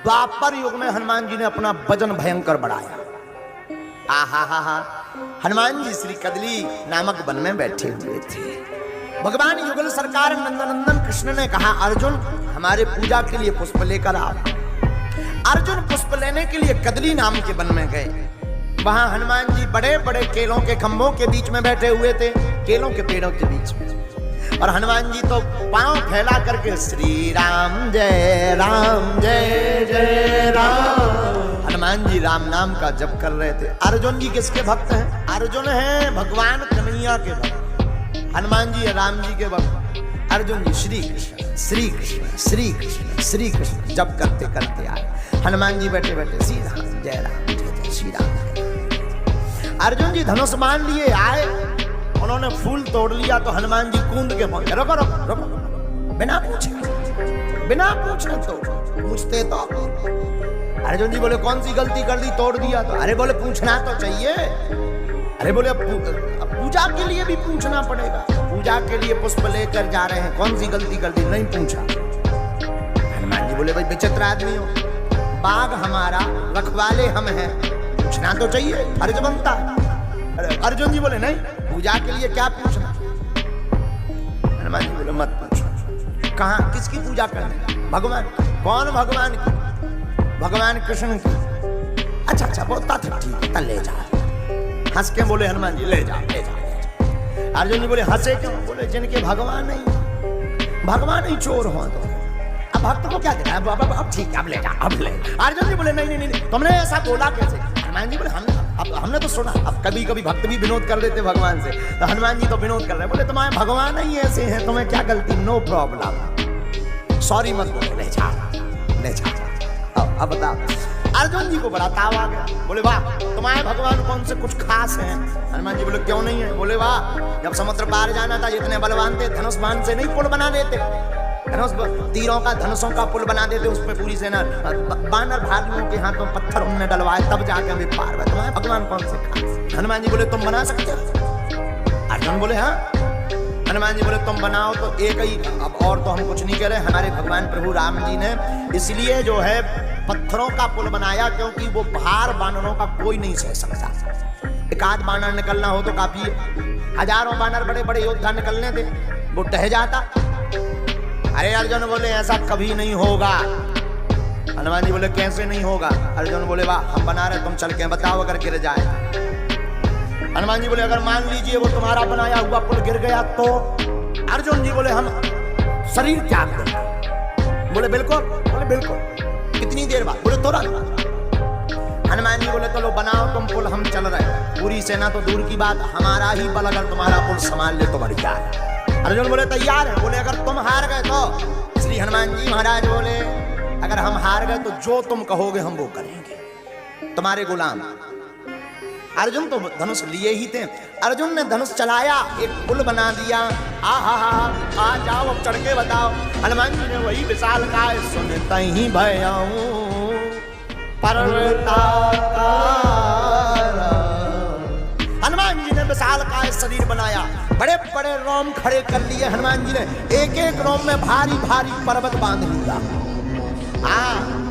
द्वापर युग में हनुमान जी ने अपना वजन भयंकर बढ़ाया। आहा हा हा, हनुमान जी श्री कदली नामक वन में बैठे हुए थे। भगवान युगल सरकार नंदनंदन कृष्ण ने कहा, अर्जुन हमारे पूजा के लिए पुष्प लेकर आओ। अर्जुन पुष्प लेने के लिए कदली नाम के वन में गए। वहां हनुमान जी बड़े बड़े केलों के खंभों के बीच में बैठे हुए थे, केलों के पेड़ों के बीच में। और हनुमान जी तो पांव फैला करके श्री राम जय जय राम, हनुमान जी राम नाम का जप कर रहे थे। अर्जुन जी किसके भक्त हैं? अर्जुन है भगवान कन्हैया के भक्त, हनुमान जी है राम जी के भक्त। अर्जुन जी श्री कृष्ण श्री कृष्ण श्री कृष्ण श्री कृष्ण जप करते करते आए। हनुमान जी बैठे बैठे श्री राम जय जय श्री राम। अर्जुन जी धनुष बाण लिए आए, उन्होंने फूल तोड़ लिया तो हनुमान जी कूद के पहुंचे। रुको रुको रुको, बिना पूछे तो पूछते तो। अर्जुन जी बोले कौन सी गलती कर दी, तोड़ दिया तो? अरे बोले पूछना तो चाहिए। अरे बोले अब पूजा के लिए भी पूछना पड़ेगा, पूजा के लिए पुष्प लेकर जा रहे हैं, कौन सी गलती कर दी? नहीं पूछा। हनुमान जी बोले भाई विचित्र आदमी हो, बाघ हमारा, रखवाले हम हैं, पूछना तो चाहिए, फर्ज बनता है। अर्जुन जी बोले नहीं, पूजा के लिए क्या पूछना? हनुमान जी बोले मत पूछो। कहाँ किसकी पूजा करने? भगवान। कौन भगवान की? भगवान कृष्ण की। अच्छा बोलता था, ठीक है ले जा। हंस के बोले हनुमान जी ले जा। अर्जुन जी बोले हंसे क्यों? बोले जिनके भगवान नहीं चोर हो तो अब भक्त को क्या देना? अब ठीक है, अब ले जा, अब ले। अर्जुन जी बोले नहीं, तुमने ऐसा बोला कैसे? हनुमान जी बोले हमने तो सुना। अब कभी कभी भक्त भी विनोद कर देते भगवान से, तो हनुमान जी तो विनोद कर रहे, बोले तुम्हारे भगवान ही ऐसे हैं, तुम्हें क्या गलती? नो प्रॉब्लम, सॉरी मत बोलो, ले जा। अब बताओ। अर्जुन जी को बड़ा ताव आ गया, बोले वाह तुम्हारे भगवान कौन से कुछ खास हैं? हनुमान जी बोले क्यों नहीं है? बोले वाह जब समुद्र पार जाना था जितने बलवान थे, धनुष बाण से नहीं पुल बना देते, तीरों का धनुषों का पुल बना देते, उस पे पूरी सेना बानर भालुओं के हाथों पत्थर उनने डलवाए, तब जाके हमें पार हुआ। तुम्हारे भगवान कौन से खास? हनुमान जी बोले तुम बना सकते हो? अर्जुन बोले हाँ। हनुमान जी बोले तुम बनाओ तो एक ही, अब और तो हम कुछ नहीं कह रहे। हमारे भगवान प्रभु राम जी ने इसलिए जो है पत्थरों का पुल बनाया क्योंकि वो भार बानरों का कोई नहीं सह सकता। एक आध बानर निकलना हो तो काफी है, हजारों बानर बड़े बड़े योद्धा निकलने दे, वो टह जाता। अरे अर्जुन बोले ऐसा कभी नहीं होगा। हनुमान जी बोले कैसे नहीं होगा? अर्जुन बोले वाह हम बना रहे, तुम चल के बताओ अगर गिर जाए। हनुमान जी बोले अगर मान लीजिए वो तुम्हारा बनाया हुआ पुल गिर गया तो? अर्जुन जी बोले हम शरीर त्याग देंगे। बोले बिल्कुल? बोले बिल्कुल। कितनी देर बाद? बोले तुरंत। हनुमान जी बोले चलो बनाओ तुम पुल, हम चल रहे। पूरी सेना तो दूर की बात, हमारा ही बल अगर तुम्हारा पुल संभाल ले तो बढ़िया है। अर्जुन बोले तैयार है। बोले अगर तुम हार गए तो? श्री हनुमान जी महाराज बोले अगर हम हार गए तो जो तुम कहोगे हम वो करेंगे, तुम्हारे गुलाम। अर्जुन तो धनुष लिए ही थे। अर्जुन ने धनुष चलाया, एक पुल बना दिया। आ जाओ अब चढ़ के बताओ। हनुमान जी ने वही विशाल काय सुनता ही भयाऊं हनुमान जी ने विशाल काय शरीर बनाया, बड़े बड़े रोम खड़े कर लिए हनुमान जी ने, एक एक रोम में भारी भारी पर्वत बांध लिया।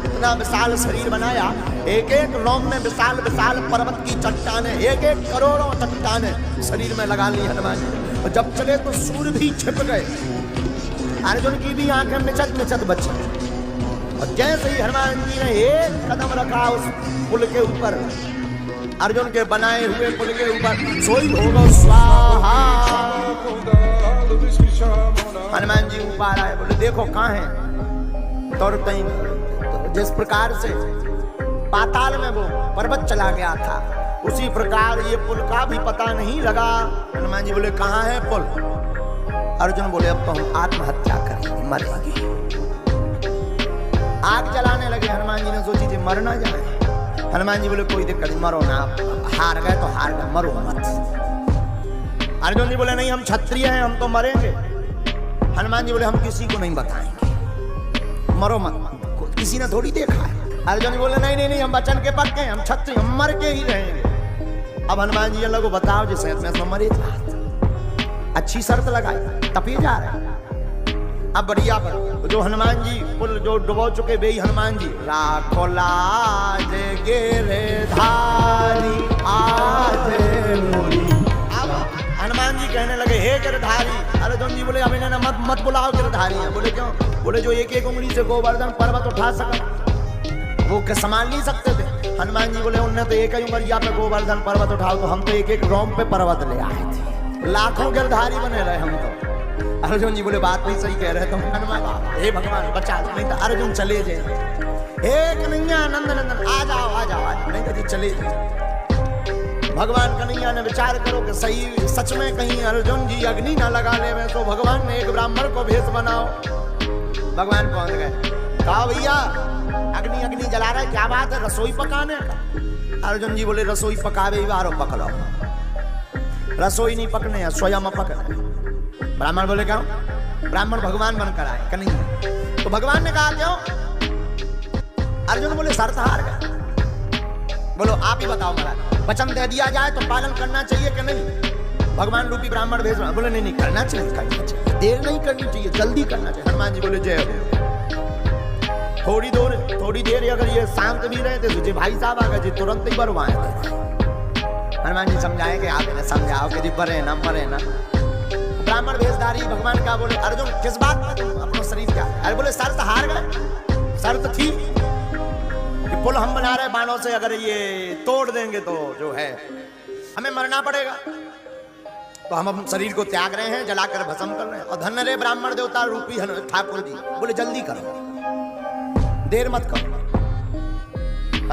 इतना विशाल शरीर बनाया, एक एक रोम में विशाल विशाल पर्वत की चट्टानें, एक एक करोड़ों चट्टानें शरीर में लगा ली हनुमान जी। और जब चले तो सूर्य भी छिप गए, अर्जुन की भी आंखें मिचत बची। और जैसे ही हनुमान जी ने एक कदम रखा उस पुल के ऊपर, अर्जुन के बनाए हुए पुल के ऊपर, सोई होगा स्वाहा। हनुमान जी ऊपर आए, बोले देखो कहाँ है? तुरंत ही जिस प्रकार से पाताल में वो पर्वत चला गया था, उसी प्रकार ये पुल का भी पता नहीं लगा। हनुमान जी बोले कहाँ है पुल? अर्जुन बोले अब तो हम आत्महत्या करेंगे, मरेंगे। आग जलाने लगे। हनुमान जी ने सोची थी मर ना जाए। हनुमान जी बोले कोई दिक्कत नहीं, मरो ना, हार गए तो हार गए, मरो मत। अर्जुन जी बोले नहीं हम क्षत्रिय हैं, हम तो मरेंगे। हनुमान जी बोले हम किसी को नहीं बताएंगे, मरो मत, किसी ने थोड़ी देखा है। अर्जुन जी बोले नहीं हम वचन के पक्के हैं, हम क्षत्रिय, हम मर के ही रहेंगे। अब हनुमान जी लोगों को बताओ जिस में मरे, अच्छी शर्त लगाई, तपी जा रहे। अब बढ़िया पर जो हनुमान जी पुल जो डुबो चुके बेई हनुमान जी, राखो लाज गिरधारी आज मोरी। अब हनुमान जी कहने लगे हे गिरधारी। अर्जुन जी बोले अब इन्हें मत बुलाओ गिरधारी है। बोले क्यों? बोले जो एक एक उंगली से गोवर्धन पर्वत उठा सका वो क्या संभाल नहीं सकते थे? हनुमान जी बोले उनने तो एक ही उंगलिया पे गोवर्धन पर्वत उठाओ, तो हम तो एक एक रोम पे पर्वत ले आए थे, लाखों गिरधारी बने रहे हम तो। अर्जुन जी बोले बात नहीं सही कह रहे तुम। हनुमान हे भगवान बचा लो, नहीं तो अर्जुन चले जाए। हे कन्हैया नंदन आ जाओ आ जाओ, नहीं तो जी चले जाए। भगवान कन्हैया ने विचार करो कि सही सच में कहीं अर्जुन जी अग्नि ना लगा ले में, तो भगवान ने एक ब्राह्मण को भेष बनाओ। भगवान पहुंच गए, कहा भैया अग्नि अग्नि जला रहा है, क्या बात है, रसोई पकाने का? अर्जुन जी बोले रसोई पकावे ही बारो पकड़ो, रसोई नहीं पकने है स्वयं पकड़े। ब्राह्मण बोले क्यों? ब्राह्मण भगवान बनकर आए कन्हैया। तो भगवान ने कहा क्यों? अर्जुन बोले शर्त हार गए। बोलो आप ही बताओ महाराज, वचन दे दिया जाए तो पालन करना चाहिए कि नहीं? भगवान रूपी ब्राह्मण भेज रहा। बोले नहीं करना चाहिए, देर नहीं करनी चाहिए, जल्दी करना चाहिए। हनुमान जी बोले जय हो। थोड़ी देर अगर ये शांत भी रहे थे तुझे भाई साहब आ गए तुरंत ही बरवाए थे। हनुमान जी समझाए कि आप इन्हें समझाओ कि जी मरे ना। ब्राह्मण भेषधारी भगवान का बोले अर्जुन किस बात में तुम अपना शरीर क्या? अरे बोले शर्त हार गए। शर्त थी कि पुल हम बना रहे बाणों से, अगर ये तोड़ देंगे तो जो है हमें मरना पड़ेगा, तो हम अपने शरीर को त्याग रहे हैं, जलाकर भस्म कर रहे हैं। और धन्य रे ब्राह्मण देवता रूपी ठाकुर जी बोले जल्दी करो, देर मत करो।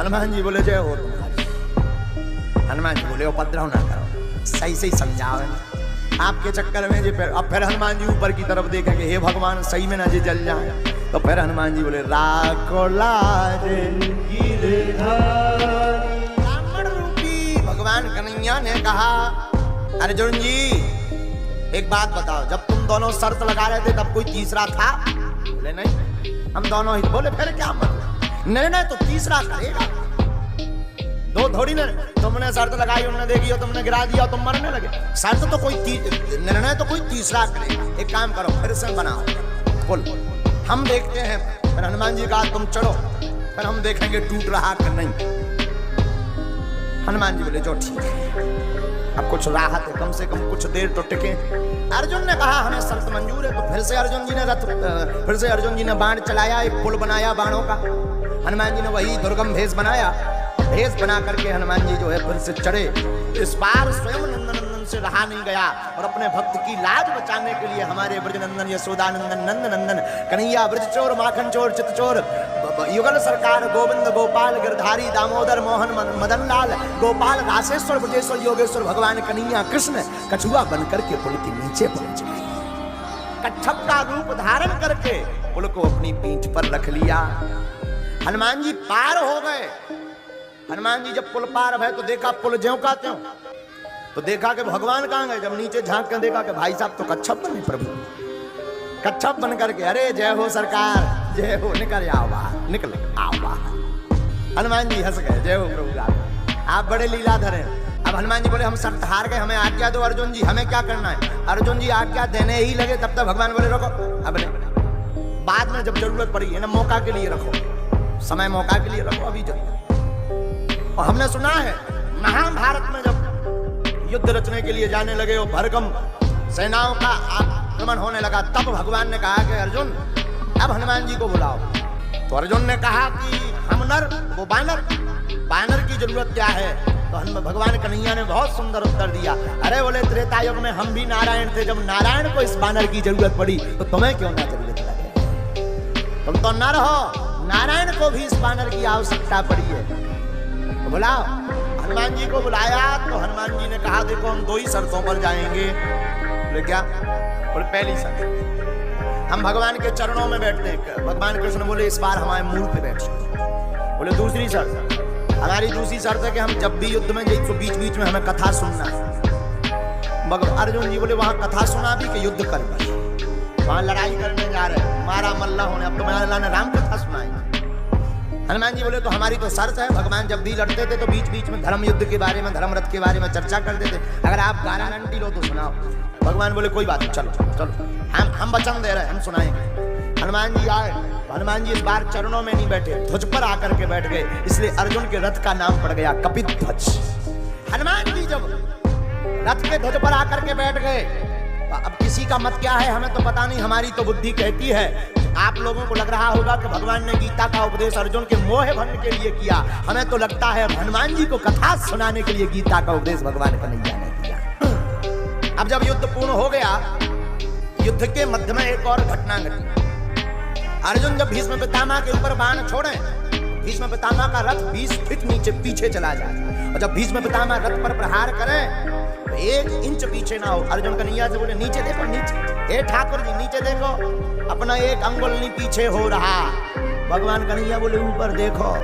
हनुमान जी बोले जय हो तुम्हारी। हनुमान जी बोले उपद्रव ना करो, सही सही समझाओ आपके चक्कर में जी। अब फिर हनुमान जी ऊपर की तरफ देखे कि हे भगवान सही में ना जी जल जाए। तो फिर हनुमान जी बोले राखो लाज गिरधारी। ब्राह्मण रूपी भगवान कन्हैया ने कहा अर्जुन जी एक बात बताओ, जब तुम दोनों शर्त लगा रहे थे तब कोई तीसरा था? बोले नहीं, हम दोनों ही। बोले फिर क्या मतलब? निर्णय तो तीसरा करेगा, दो थोड़ी ना। तुमने शर्त लगाई, उन्होंने देखी और तुमने गिरा दिया, तुम मरने लगे। शर्त तो कोई निर्णय तो कोई तीसरा करेगा। एक काम करो फिर से बनाओ पुल, हम देखते हैं। फिर हनुमान जी कहा तुम चढ़ो, फिर हम देखेंगे टूट रहा कि नहीं। हनुमान जी बोले जो ठीक है, अब कुछ राहत है, कम से कम कुछ देर तो टिके। अर्जुन ने कहा हमें शर्त मंजूर है। तो फिर से अर्जुन जी ने बाण चलाया, एक पुल बनाया बाणों का। हनुमान जी ने वही दुर्गम भेष बनाया। भेष बना करके हनुमान जी जो है फिर से चढ़े। इस बार स्वयं नंदन से रहा नहीं गया और अपने भक्त की लाज बचाने के लिए हमारे ब्रजनंदन यशोदानंदन नंदनंदन कन्हैया ब्रज चोर माखन चोर चित चोर युगल सरकार गोविंद गोपाल गिरधारी दामोदर मोहन मदन लाल गोपाल रासेश्वर ब्रजेश्वर योगेश्वर भगवान कन्हैया कृष्ण कछुआ बनकर के पुल के नीचे पहुंच गए। कच्छप का रूप धारण करके पुल को अपनी पीठ पर रख लिया। हनुमान जी पार हो गए। हनुमान जी जब पुल पार भय तो देखा पुल ज्यों का त्यों। तो देखा कि भगवान कहाँ गए। जब नीचे झांक कर देखा कि भाई साहब तो कच्छप बने प्रभु, कच्छप बन करके। अरे जय हो सरकार, जय हो, निकल आओ बाहर, निकल आओ बाहर। हनुमान जी हंस गए, जय हो प्रभु आप बड़े लीलाधर हैं। अब हनुमान जी बोले हम शर्त हार गए, हमें आज्ञा दो अर्जुन जी, हमें क्या करना है? अर्जुन जी आज्ञा देने ही लगे तब तक भगवान बोले रोको, अब नहीं, बाद में जब जरूरत पड़ी है ना, मौका के लिए रखो, समय मौका के लिए रखो, अभी जरूरत। और हमने सुना है महाभारत में जब युद्ध रचने के लिए जाने लगे और भरकम सेनाओं का आक्रमण होने लगा, तब भगवान ने कहा कि अर्जुन अब हनुमान जी को बुलाओ। तो अर्जुन ने कहा कि हम नर वो बानर, बानर की जरूरत क्या है? तो भगवान कन्हैया ने बहुत सुंदर उत्तर दिया। अरे बोले त्रेता युग में हम भी नारायण थे, जब नारायण को इस बानर की जरूरत पड़ी तो तुम्हें क्यों ना जरूरत लगे? तुम तो नर हो, नारायण को भी इस बानर की आवश्यकता पड़ी है, तो बुलाओ। हनुमान जी को बुलाया तो हनुमान जी ने कहा देखो हम दो ही शर्तों पर जाएंगे। बोले क्या? बोले पहली शर्त हम भगवान के चरणों में बैठते हैं। भगवान कृष्ण बोले इस बार हमारे मूल पे बैठ। बोले दूसरी शर्त, हमारी दूसरी शर्त है कि हम जब भी युद्ध में जाए तो बीच बीच में हमें कथा सुनना है। अर्जुन जी बोले वहां कथा सुना भी कि युद्ध कर भी, वहां लड़ाई करने जा रहे हैं, मारा मल्ला होने, अब तो अल्लाह ने राम कथा सुनाई। हनुमान जी बोले तो हमारी तो शर्त है, भगवान जब भी लड़ते थे तो बीच बीच में धर्म युद्ध के बारे में, धर्म रथ के बारे में चर्चा करते थे, अगर आप गारंटी लो तो सुनाओ। भगवान बोले कोई बात नहीं, चलो चलो हम हम वचन दे रहे हैं, हम सुनाएंगे। हनुमान जी आए, हनुमान जी इस बार चरणों में नहीं बैठे, ध्वज पर आकर के बैठ गए, इसलिए अर्जुन के रथ का नाम पड़ गया कपिध्वज। हनुमान जी जब रथ के ध्वज पर आकर के बैठ गए, अब किसी का मत क्या है हमें तो पता नहीं, हमारी तो बुद्धि कहती है, आप लोगों को लग रहा होगा कि भगवान ने गीता का उपदेश अर्जुन के मोह भंग के लिए किया, हमें तो लगता है हनुमान जी को कथा सुनाने के लिए गीता का उपदेश भगवान कन्हैया ने किया। अब जब युद्ध पूर्ण हो गया, युद्ध के मध्य में एक और घटना घटी। अर्जुन जब भीष्म पितामह के ऊपर बाण छोड़े, भीष्म पितामह का रथ 20 फीट नीचे पीछे चला जाए, और जब भीष्म पितामह रथ पर प्रहार करें तो 1 इंच पीछे ना हो। अर्जुन कन्हैया से बोले नीचे देखो, नीचे, ए ठाकुर जी नीचे देखो, अपना 1 अंगुल नहीं पीछे हो रहा। भगवान कन्हैया बोले ऊपर देखो,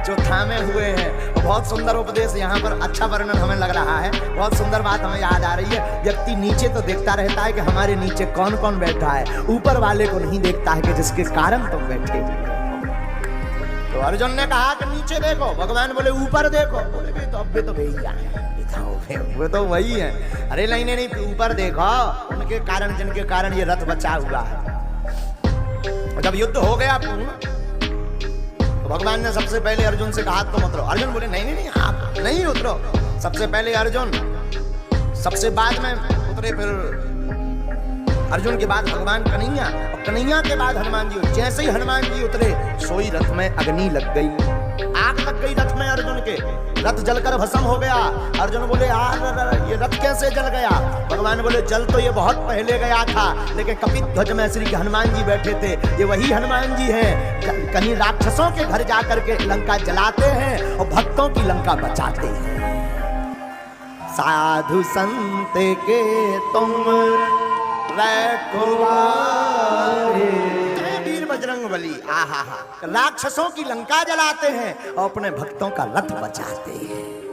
जो थामे हुए हैं। बहुत सुंदर उपदेश यहाँ पर, अच्छा वर्णन हमें लग रहा है, बहुत सुंदर बात हमें याद आ रही है। व्यक्ति नीचे तो देखता रहता है कि हमारे नीचे कौन कौन बैठा है, ऊपर वाले को नहीं देखता है कि जिसके कारण तुम बैठे हुए। तो अर्जुन ने कहा कि नीचे देखो, भगवान बोले ऊपर देखो, बोले तो अब भी तो भैया वो तो वही है। अरे नहीं, ऊपर देखो, उनके कारण जिनके कारण ये रथ बचा हुआ है। जब युद्ध हो गया तो भगवान ने सबसे पहले अर्जुन से कहा तुम उतरो। अर्जुन बोले नहीं आप नहीं उतरो, सबसे पहले अर्जुन, सबसे बाद में उतरे, फिर अर्जुन के बाद भगवान कन्हैया, और कन्हैया के बाद हनुमान जी। जैसे ही हनुमान जी उतरे, सोई रथ में अग्नि लग गई, आग लग गई रथ में अर्जुन के, रथ जलकर भस्म हो गया। अर्जुन बोले यार ये रथ कैसे जल गया? भगवान बोले जल तो ये बहुत पहले गया था, लेकिन कपिध्वज में श्री हनुमान जी बैठे थे, ये वही हनुमान जी हैं, कहीं राक्षसों के घर जाकर के लंका जलाते हैं और भक्तों की लंका बचाते हैं। साधु संत के तुम वीर बजरंग बली, आहा, राक्षसों की लंका जलाते हैं और अपने भक्तों का रथ बचाते हैं।